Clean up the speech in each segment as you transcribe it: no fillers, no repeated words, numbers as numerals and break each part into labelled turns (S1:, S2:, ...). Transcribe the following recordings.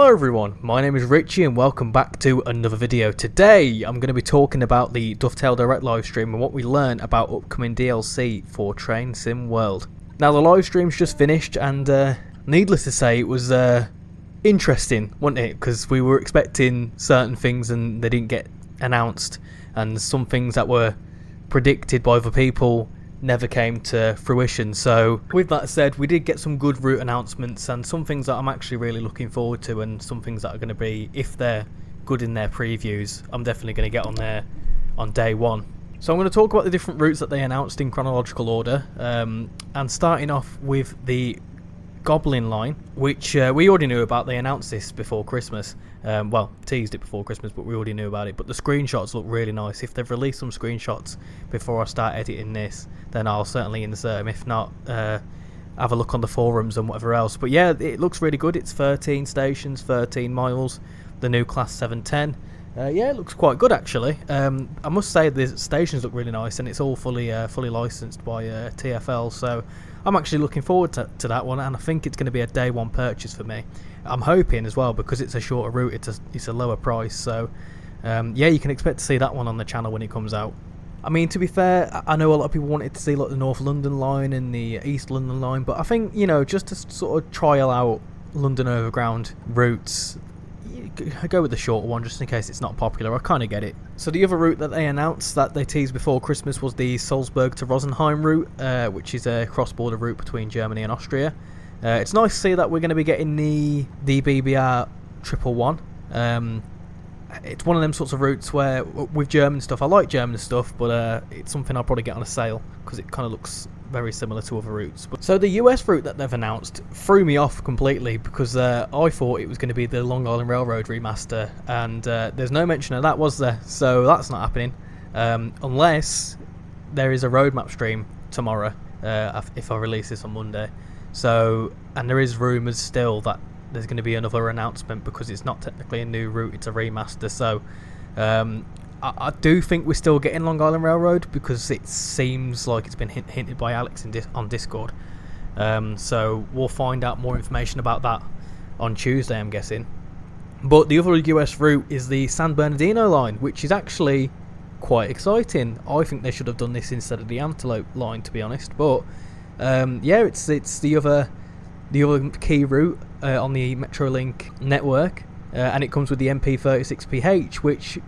S1: Hello everyone, my name is Richie and welcome back to another video. Today I'm going to be talking about the Dovetail Direct livestream and what we learned about upcoming DLC for trainsimworld. Now the livestream's just finished and needless to say it was interesting, wasn't it? Because we were expecting certain things and they didn't get announced, and some things that were predicted by other people never came to fruition. So with that said, we did get some good route announcements and some things that I'm actually really looking forward to, and some things that are going to be, if they're good in their previews, I'm definitely going to get on there on day one. So I'm going to talk about the different routes that they announced in chronological order, and starting off with the Goblin Line, which we already knew about. They announced this before Christmas, well, teased it before Christmas, but we already knew about it. But the screenshots look really nice. If they've released some screenshots before I start editing this, then I'll certainly insert them. If not, have a look on the forums and whatever else. But yeah, it looks really good. It's 13 stations, 13 miles, the new class 710. Yeah, it looks quite good actually. I must say the stations look really nice, and it's all fully licensed by TfL, so I'm actually looking forward to that one, and I think it's going to be a day one purchase for me. I'm hoping as well, because it's a shorter route, it's a lower price, so yeah, you can expect to see that one on the channel when it comes out. I mean, to be fair, I know a lot of people wanted to see like the North London line and the East London line, but I think, you know, just to sort of trial out London Overground routes, go with the shorter one just in case it's not popular. I kind of get it. So the other route that they announced that they teased before Christmas was the Salzburg to Rosenheim route, which is a cross-border route between Germany and Austria. It's nice to see that we're going to be getting the BBR 111. It's one of them sorts of routes where, with German stuff, I like German stuff, but it's something I'll probably get on a sale because it kind of looks very similar to other routes. So the US route that they've announced threw me off completely, because I thought it was going to be the Long Island Railroad remaster, and there's no mention of that, was there? So that's not happening, unless there is a roadmap stream tomorrow, if I release this on Monday. So, and there is rumours still that there's going to be another announcement, because it's not technically a new route, it's a remaster. So I do think we're still getting Long Island Railroad, because it seems like it's been hinted by Alex on Discord. So we'll find out more information about that on Tuesday, I'm guessing. But the other US route is the San Bernardino Line, which is actually quite exciting. I think they should have done this instead of the Antelope Line, to be honest. But yeah, it's the other key route on the Metrolink network, and it comes with the MP36PH, which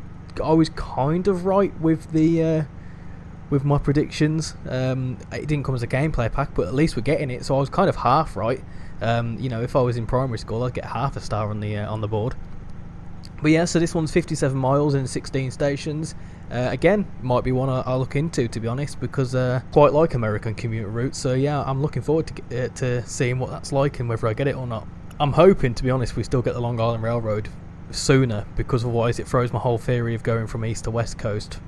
S1: I was kind of right with the with my predictions. It didn't come as a gameplay pack, but at least we're getting it, so I was kind of half right. You know, if I was in primary school, I'd get half a star on the board. But yeah, so this one's 57 miles and 16 stations. Again, might be one I'll look into, to be honest, because quite like American commuter routes. So yeah, I'm looking forward to seeing what that's like and whether I get it or not. I'm hoping, to be honest, we still get the Long Island Railroad sooner, because otherwise it throws my whole theory of going from east to west coast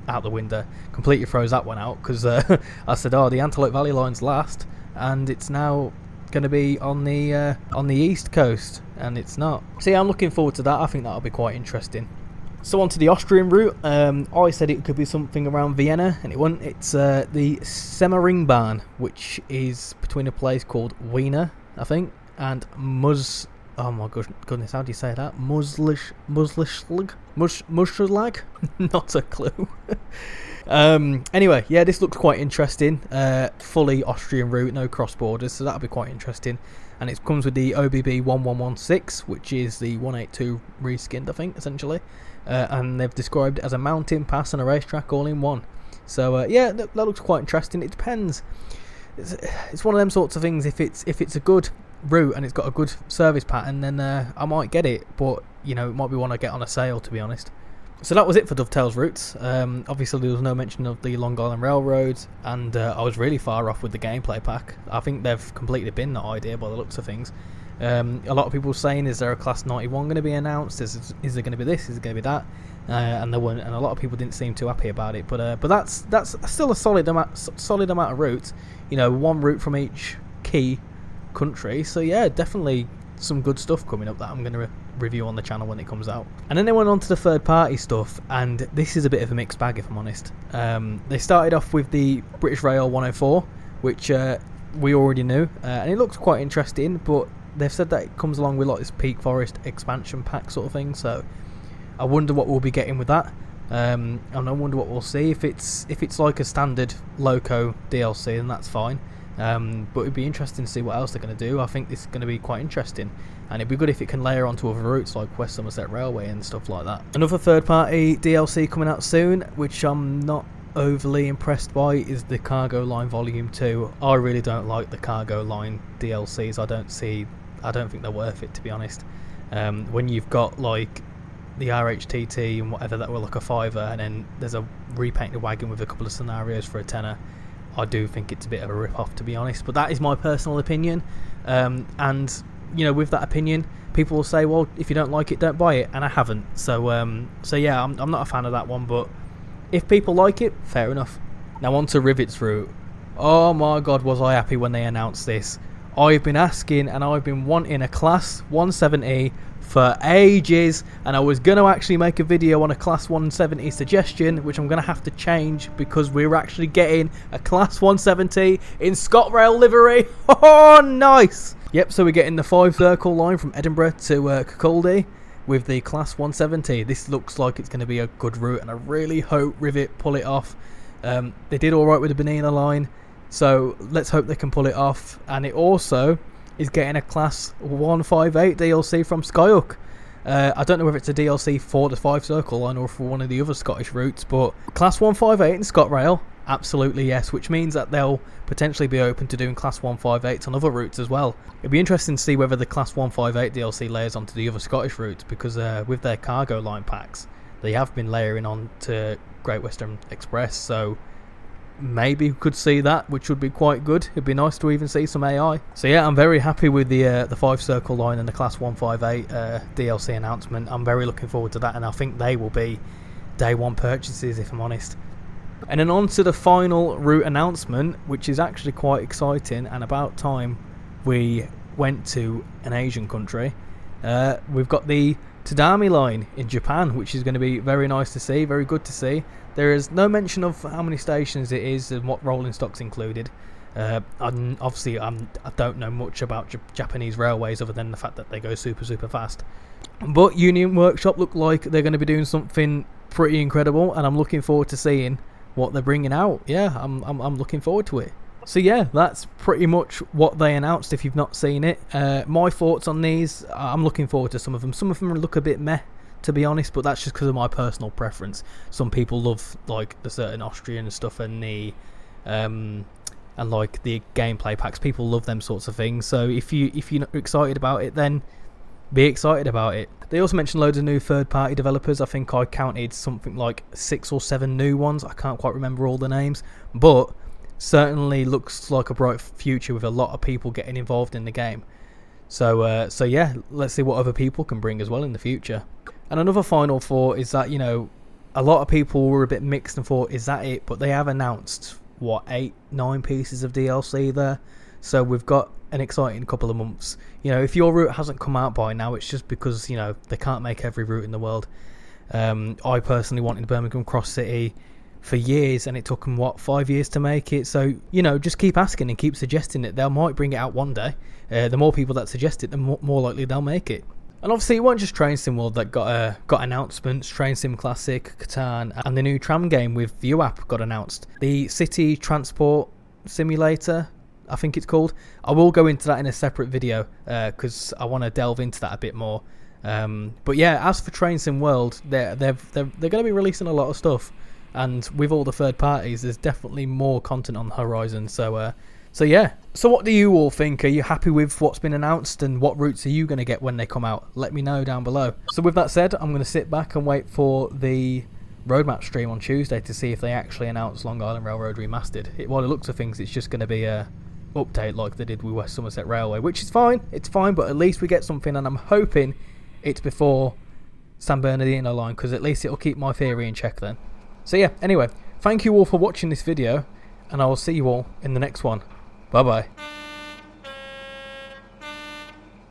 S1: out the window. Completely throws that one out, because I said, oh, the Antelope Valley line's last, and it's now going to be on the east coast, and it's not. So yeah, I'm looking forward to that. I think that'll be quite interesting. So on to the Austrian route. I said it could be something around Vienna, and it wasn't. It's the Semmeringbahn, which is between a place called Wiener, I think, and oh my goodness, how do you say that? Murzzuschlag? Not a clue. Anyway, yeah, this looks quite interesting. Fully Austrian route, no cross borders, so that'll be quite interesting. And it comes with the OBB 1116, which is the 182 reskinned, I think, essentially. And they've described it as a mountain pass and a racetrack all in one. So yeah, that looks quite interesting. It depends. It's one of them sorts of things. If it's a good route and it's got a good service pattern, then I might get it. But you know, it might be one I get on a sale, to be honest. So that was it for Dovetail's routes. Obviously there was no mention of the Long Island Railroad, and I was really far off with the gameplay pack. I think they've completely binned that idea by the looks of things. A lot of people saying, is there a class 91 going to be announced? Is there going to be this? Is there going to be that? And there weren't, and a lot of people didn't seem too happy about it. But that's still a solid amount of routes. You know, one route from each key country. So yeah, definitely some good stuff coming up that I'm going to review on the channel when it comes out. And then they went on to the third party stuff, and this is a bit of a mixed bag, if I'm honest. They started off with the RichyRail 104, which we already knew, and it looks quite interesting, but they've said that it comes along with like this Peak Forest expansion pack sort of thing, so I wonder what we'll be getting with that. And I wonder what we'll see. If it's like a standard Loco DLC, then that's fine. But it'd be interesting to see what else they're going to do. I think this is going to be quite interesting, and it'd be good if it can layer onto other routes like West Somerset Railway and stuff like that. Another third-party DLC coming out soon, which I'm not overly impressed by, is the Cargo Line Volume 2. I really don't like the Cargo Line DLCs. I don't think they're worth it, to be honest. When you've got like the RHTT and whatever that were like a £5, and then there's a repainted wagon with a couple of scenarios for a £10. I do think it's a bit of a rip-off, to be honest, but that is my personal opinion. And you know, with that opinion, people will say, well, if you don't like it, don't buy it, and I haven't. So yeah, I'm not a fan of that one, but if people like it, fair enough. Now on to Rivet's route. Oh my god, was I happy when they announced this. I've been asking and I've been wanting a Class 170 for ages, and I was going to actually make a video on a Class 170 suggestion, which I'm going to have to change because we're actually getting a Class 170 in ScotRail livery. Oh, nice! Yep, so we're getting the 5 circle line from Edinburgh to Kirkcaldy with the Class 170. This looks like it's going to be a good route, and I really hope Rivet pull it off. They did alright with the Bernardino Line, so let's hope they can pull it off. And it also is getting a Class 158 DLC from Skyhook. I don't know whether it's a DLC for the 5 circle line or for one of the other Scottish routes, but Class 158 in ScotRail, absolutely yes, which means that they'll potentially be open to doing Class 158s on other routes as well. It'd be interesting to see whether the Class 158 DLC layers onto the other Scottish routes, because with their cargo line packs, they have been layering on to Great Western Express, so maybe we could see that, which would be quite good. It'd be nice to even see some AI. So yeah, I'm very happy with the 5 circle line and the Class 158 DLC announcement. I'm very looking forward to that, and I think they will be day one purchases, if I'm honest. And then on to the final route announcement, which is actually quite exciting, and about time we went to an Asian country. We've got the Tadami Line in Japan, which is going to be very nice to see, very good to see. There is no mention of how many stations it is and what rolling stock's included. Obviously, I don't know much about Japanese railways other than the fact that they go super fast. But Union Workshop look like they're going to be doing something pretty incredible, and I'm looking forward to seeing what they're bringing out. Yeah, I'm looking forward to it. So yeah, that's pretty much what they announced if you've not seen it. My thoughts on these, I'm looking forward to some of them. Some of them look a bit meh, to be honest, but that's just because of my personal preference. Some people love like the certain Austrian stuff and the and like the gameplay packs. People love them sorts of things. So if you're not excited about it, then be excited about it. They also mentioned loads of new third-party developers. I think I counted something like 6 or 7 new ones. I can't quite remember all the names, but certainly looks like a bright future with a lot of people getting involved in the game. So yeah, let's see what other people can bring as well in the future. And another final thought is that, you know, a lot of people were a bit mixed and thought, is that it? But they have announced, what, 8-9 pieces of DLC there. So we've got an exciting couple of months. You know, if your route hasn't come out by now, it's just because, you know, they can't make every route in the world. I personally wanted Birmingham Cross City for years, and it took them, what, 5 years to make it. So, you know, just keep asking and keep suggesting it. They might bring it out one day. The more people that suggest it, the more likely they'll make it. And obviously it wasn't just Train Sim World that got announcements. Train Sim Classic, Catan, and the new tram game with View app got announced. The City Transport Simulator, I think it's called. I will go into that in a separate video because I want to delve into that a bit more. But yeah, as for Train Sim World, they're going to be releasing a lot of stuff, and with all the third parties, there's definitely more content on the horizon. So yeah. So what do you all think? Are you happy with what's been announced, and what routes are you going to get when they come out? Let me know down below. So with that said, I'm going to sit back and wait for the roadmap stream on Tuesday to see if they actually announce Long Island Railroad Remastered. By the looks of things, it's just going to be a update like they did with West Somerset Railway, which is fine. It's fine, but at least we get something, and I'm hoping it's before San Bernardino Line, because at least it'll keep my theory in check then. So yeah, anyway, thank you all for watching this video, and I will see you all in the next one. Bye bye.